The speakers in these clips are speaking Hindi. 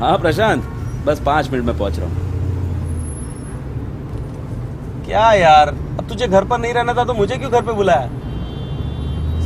हाँ प्रशांत, बस 5 मिनट में पहुंच रहा हूँ। क्या यार, अब तुझे घर पर नहीं रहना था तो मुझे क्यों घर पे बुलाया?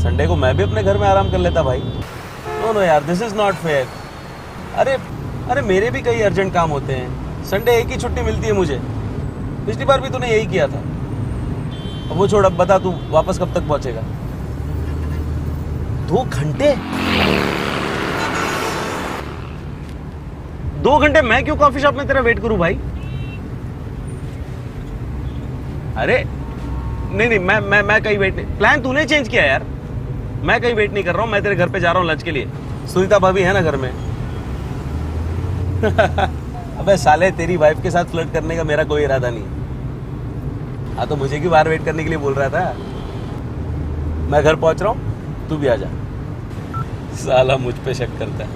संडे को मैं भी अपने घर में आराम कर लेता भाई। नो नो यार, दिस इज नॉट फेयर। अरे अरे मेरे भी कई अर्जेंट काम होते हैं। संडे एक ही छुट्टी मिलती है मुझे। पिछली बार भी तूने यही किया था। अब वो छोड़, अब बता तू वापस कब तक पहुंचेगा? 2 घंटे? 2 घंटे मैं क्यों कॉफी शॉप में तेरा वेट करूं भाई? अरे नहीं नहीं, मैं कहीं वेट नहीं, प्लान तूने चेंज किया यार। मैं कहीं वेट नहीं कर रहा हूं, मैं तेरे घर पे जा रहा हूं लंच के लिए। सुनीता भाभी है ना घर में? अबे साले, तेरी वाइफ के साथ फ्लर्ट करने का मेरा कोई इरादा नहीं। हाँ तो मुझे क्यों बाहर वेट करने के लिए बोल रहा था? मैं घर पहुंच रहा हूं, तू भी आ जा। साला मुझ पे शक करता है।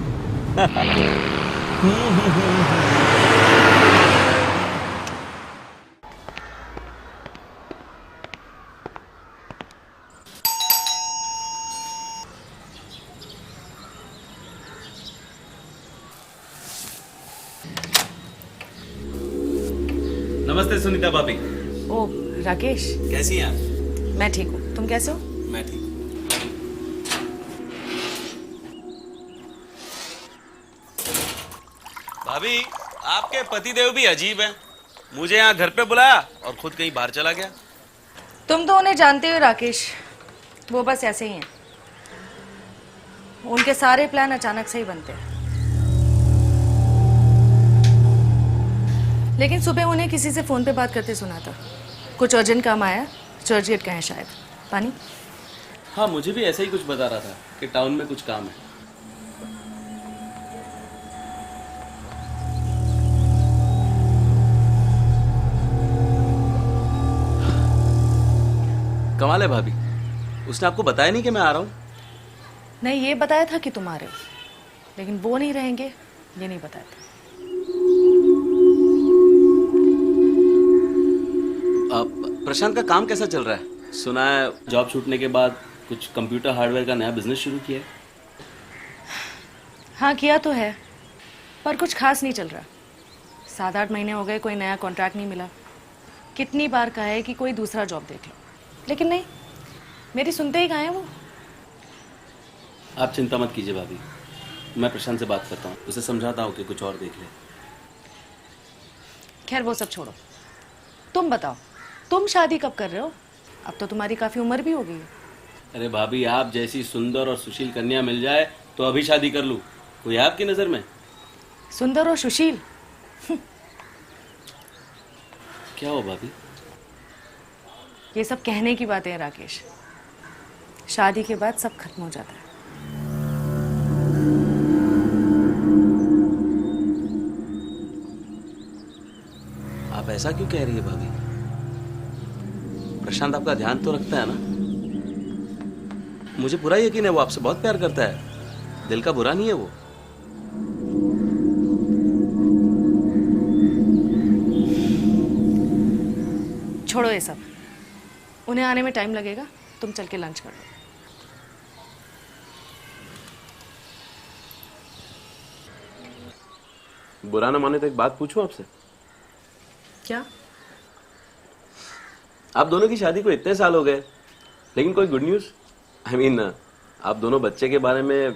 नमस्ते सुनीता भाभी। ओ राकेश, कैसी हैं आप? मैं ठीक हूँ, तुम कैसे हो? मैं ठीक। भाभी, आपके पतिदेव भी अजीब हैं। मुझे यहाँ घर पे बुलाया और खुद कहीं बाहर चला गया। तुम तो उन्हें जानते हो राकेश, वो बस ऐसे ही हैं। उनके सारे प्लान अचानक से ही बनते हैं। लेकिन सुबह उन्हें किसी से फोन पे बात करते सुना था। कुछ अर्जेंट काम आया, चर्चगेट का है शायद। पानी? हाँ, मुझे भी ऐसा ही कुछ बता रहा था कि टाउन में कुछ काम है। कमाल है भाभी, उसने आपको बताया नहीं कि मैं आ रहा हूँ? नहीं, ये बताया था कि तुम आ रहे हो, लेकिन वो नहीं रहेंगे ये नहीं बताया था। प्रशांत का काम कैसा चल रहा है? सुना है जॉब छूटने के बाद कुछ कंप्यूटर हार्डवेयर का नया बिजनेस शुरू किया है। हाँ किया तो है, पर कुछ खास नहीं चल रहा। 7-8 महीने हो गए, कोई नया कॉन्ट्रैक्ट नहीं मिला। कितनी बार कहा है कि कोई दूसरा जॉब देख लो, लेकिन नहीं, मेरी सुनते ही कहाँ है वो। आप चिंता मत कीजिए भाभी, मैं प्रशांत से बात करता हूँ, उसे समझाता हूँ कि कुछ और देख ले। खैर वो सब छोड़ो, तुम बताओ, तुम शादी कब कर रहे हो? अब तो तुम्हारी काफी उम्र भी हो गई है। अरे भाभी, आप जैसी सुंदर और सुशील कन्या मिल जाए तो अभी शादी कर लूँ। कोई है आपकी नजर में? सुंदर और सुशील? क्या हो भाभी? ये सब कहने की बातें हैं राकेश, शादी के बाद सब खत्म हो जाता है। आप ऐसा क्यों कह रही है भाभी? प्रशांत आपका ध्यान तो रखता है ना? मुझे पूरा यकीन है वो आपसे बहुत प्यार करता है, दिल का बुरा नहीं है वो। छोड़ो ये सब, उन्हें आने में टाइम लगेगा, तुम चल के लंच कर लो। बुरा ना माने तो एक बात पूछूं आपसे? क्या? आप दोनों की शादी को इतने साल हो गए, लेकिन कोई गुड न्यूज? आई मीन, आप दोनों बच्चे के बारे में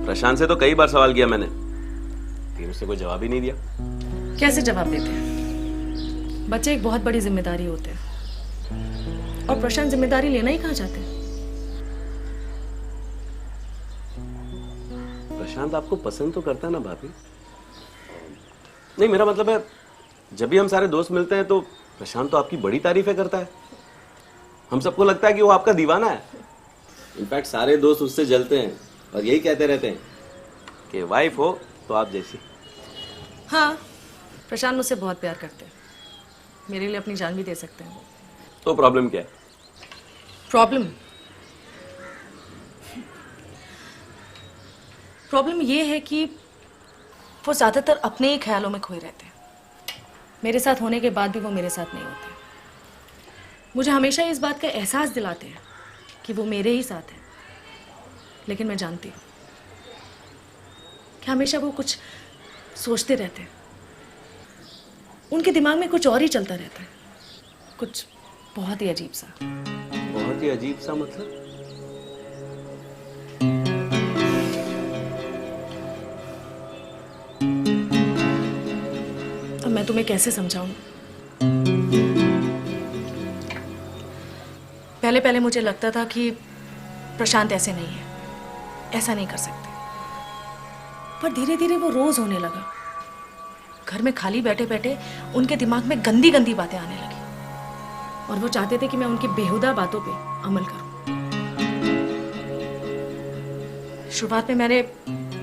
प्रशांत से तो कई बार सवाल किया मैंने, लेकिन उसने कोई जवाब ही नहीं दिया। कैसे जवाब देते हैं? बच्चे एक बहुत बड़ी जिम्मेदारी होते हैं, और प्रशांत जिम्मेदारी लेना ही कहाँ चाहते हैं। प्रशांत आपको पसंद तो करता है ना भाभी? नहीं, मेरा मतलब है, जब भी हम सारे दोस्त मिलते हैं तो प्रशांत तो आपकी बड़ी तारीफें करता है। हम सबको लगता है कि वो आपका दीवाना है। इनफैक्ट सारे दोस्त उससे जलते हैं और यही कहते रहते हैं कि वाइफ हो तो आप जैसी। हाँ, प्रशांत मुझसे बहुत प्यार करते हैं, मेरे लिए अपनी जान भी दे सकते हैं। तो प्रॉब्लम क्या है? प्रॉब्लम ये है कि वो ज्यादातर अपने ही ख्यालों में खोए रहते हैं। मेरे साथ होने के बाद भी वो मेरे साथ नहीं होते। मुझे हमेशा इस बात का एहसास दिलाते हैं कि वो मेरे ही साथ है, लेकिन मैं जानती हूँ कि हमेशा वो कुछ सोचते रहते हैं। उनके दिमाग में कुछ और ही चलता रहता है, कुछ बहुत ही अजीब सा। बहुत ही अजीब सा मतलब? अब मैं तुम्हें कैसे समझाऊं? पहले पहले मुझे लगता था कि प्रशांत ऐसे नहीं है, ऐसा नहीं कर सकते, पर धीरे धीरे वो रोज होने लगा। घर में खाली बैठे बैठे उनके दिमाग में गंदी गंदी बातें आने लगी और वो चाहते थे कि मैं उनकी बेहुदा बातों पे अमल करूं। शुरुआत में मैंने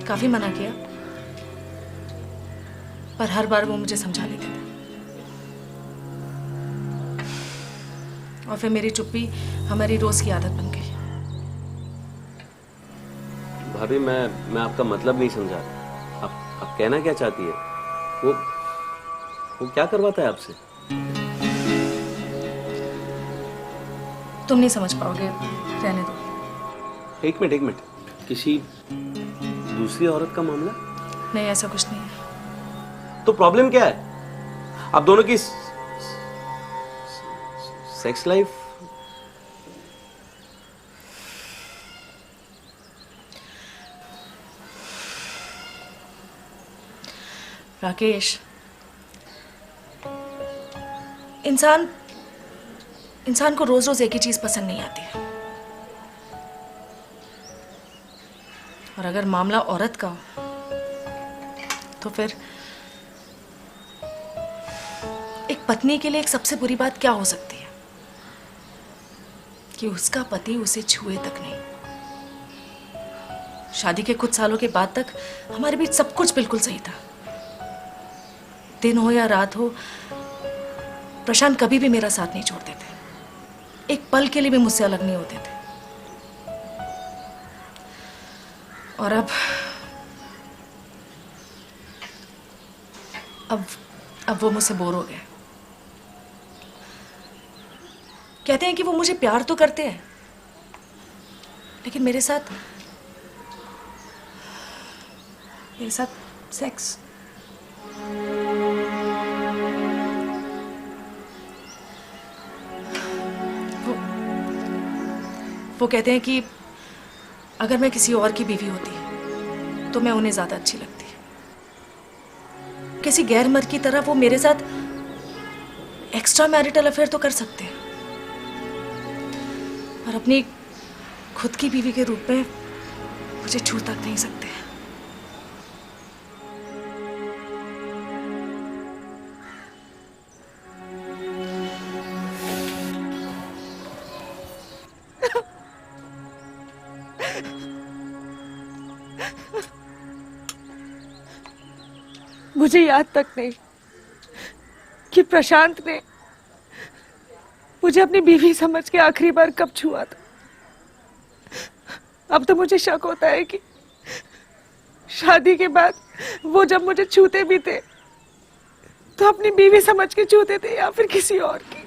काफी मना किया, पर हर बार वो मुझे समझा लेते थे और फिर मेरी चुप्पी हमारी रोज की आदत बन गई। भाभी, मैं आपका मतलब नहीं समझा। आप कहना क्या चाहती है? वो क्या करवाता है आपसे? तुम नहीं समझ पाओगे, रहने दो। एक मिनट, किसी दूसरी औरत का मामला? नहीं, ऐसा कुछ नहीं है। तो प्रॉब्लम क्या है? आप दोनों की सेक्स लाइफ? राकेश, इंसान को रोज रोज एक ही चीज पसंद नहीं आती है, और अगर मामला औरत का हो तो फिर एक पत्नी के लिए एक सबसे बुरी बात क्या हो सकती है कि उसका पति उसे छुए तक नहीं। शादी के कुछ सालों के बाद तक हमारे बीच सब कुछ बिल्कुल सही था। दिन हो या रात हो, प्रशांत कभी भी मेरा साथ नहीं छोड़ते थे, एक पल के लिए भी मुझसे अलग नहीं होते थे। और अब वो मुझसे बोर हो गए। कहते हैं कि वो मुझे प्यार तो करते हैं, लेकिन मेरे साथ सेक्स। वो कहते हैं कि अगर मैं किसी और की बीवी होती तो मैं उन्हें ज्यादा अच्छी लगती। किसी गैर मर्द की तरह वो मेरे साथ एक्स्ट्रा मैरिटल अफेयर तो कर सकते हैं, पर अपनी खुद की बीवी के रूप में मुझे छू तक नहीं सकते। मुझे याद तक नहीं कि प्रशांत ने मुझे अपनी बीवी समझ के आखिरी बार कब छुआ था। अब तो मुझे शक होता है कि शादी के बाद वो जब मुझे छूते भी थे तो अपनी बीवी समझ के छूते थे या फिर किसी और की।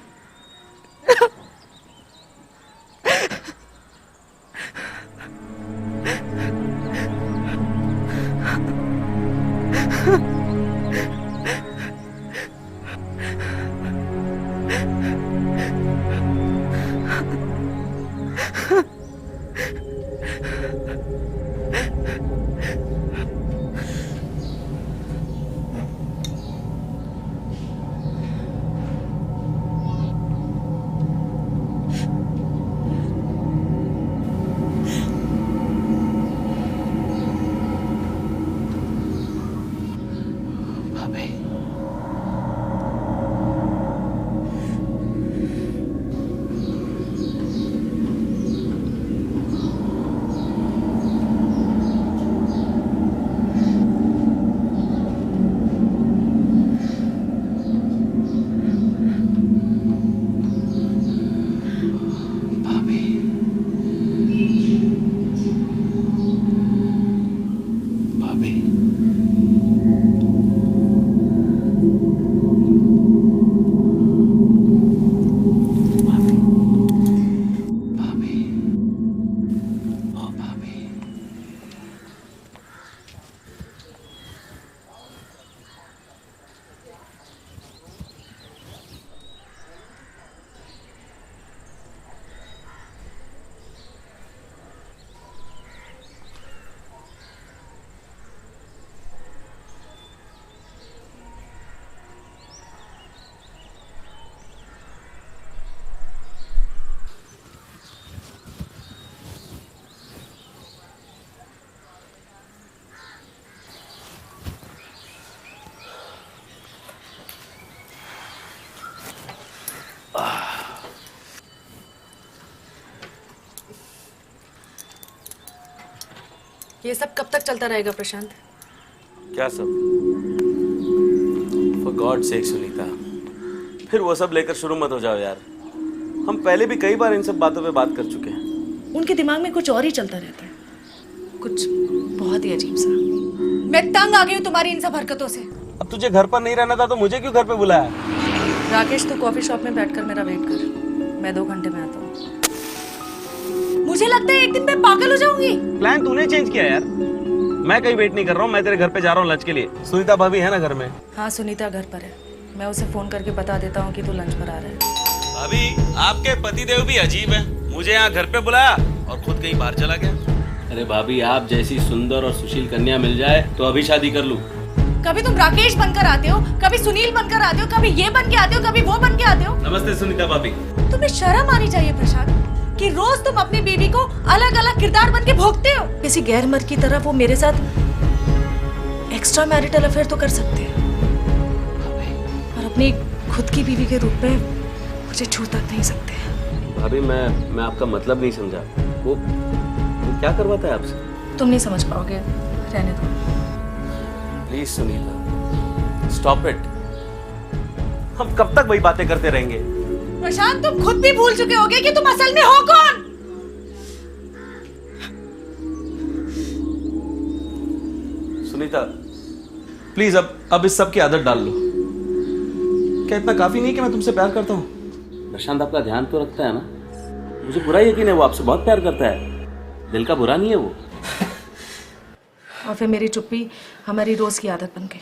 ये सब कब तक चलता रहेगा प्रशांत? क्या सब? फॉर गॉड सेक सुनीता, फिर वो सब लेकर शुरू मत हो जाओ यार। हम पहले भी कई बार इन सब बातों पे बात कर चुके हैं। उनके दिमाग में कुछ और ही चलता रहता है, कुछ बहुत ही अजीब सा। मैं तंग आ गई हूँ तुम्हारी इन सब हरकतों से। अब तुझे घर पर नहीं रहना था तो मुझे क्यों घर पे बुलाया? राकेश, तू कॉफी शॉप में बैठकर मेरा वेट कर, मैं 2 घंटे में आता हूँ। मुझे लगता है एक दिन मैं पागल हो जाऊंगी। प्लान तूने चेंज किया यार। मैं कहीं वेट नहीं कर रहा हूँ, मैं तेरे घर पे जा रहा हूँ लंच के लिए। सुनीता भाभी है ना घर में? हाँ, सुनीता घर पर है। मैं उसे फोन करके बता देता हूँ कि तू लंच पर आ रहा है। भाभी, आपके पतिदेव भी अजीब है। मुझे यहाँ घर पे बुलाया और खुद कहीं बाहर चला गया। अरे भाभी, आप जैसी सुंदर और सुशील कन्या मिल जाए तो अभी शादी कर लूं। कभी तुम राकेश बनकर आते हो, कभी सुनील बनकर आते हो, कभी ये बन के आते हो, कभी वो बन के आते हो। नमस्ते सुनीता भाभी। तुम्हें शर्म आनी चाहिए प्रशांत कि रोज तुम अपनी बीवी को अलग अलग किरदार बन के भोगते हो। किसी गैर मर्द की तरह वो मेरे साथ एक्स्ट्रा मैरिटल अफेयर तो कर सकते हैं, और अपनी खुद की बीवी के रूप में मुझे छू तक नहीं सकते। भाभी, मैं आपका मतलब नहीं समझा। वो क्या करवाता है आपसे? तुम नहीं समझ पाओगे, रहने दो। Please Sunita, stop it. हम कब तक वही बातें करते रहेंगे? प्रशांत, तुम खुद भी भूल चुके होगे कि तुम असल में हो कौन। सुनीता, प्लीज अब इस सब की आदत डाल लो। क्या इतना काफी नहीं कि मैं तुमसे प्यार करता हूँ? प्रशांत आपका ध्यान तो रखता है ना? मुझे पूरा यकीन है वो आपसे बहुत प्यार करता है। दिल का बुरा नहीं है वो। और फिर मेरी चुप्पी हमारी रोज की आदत बन गई।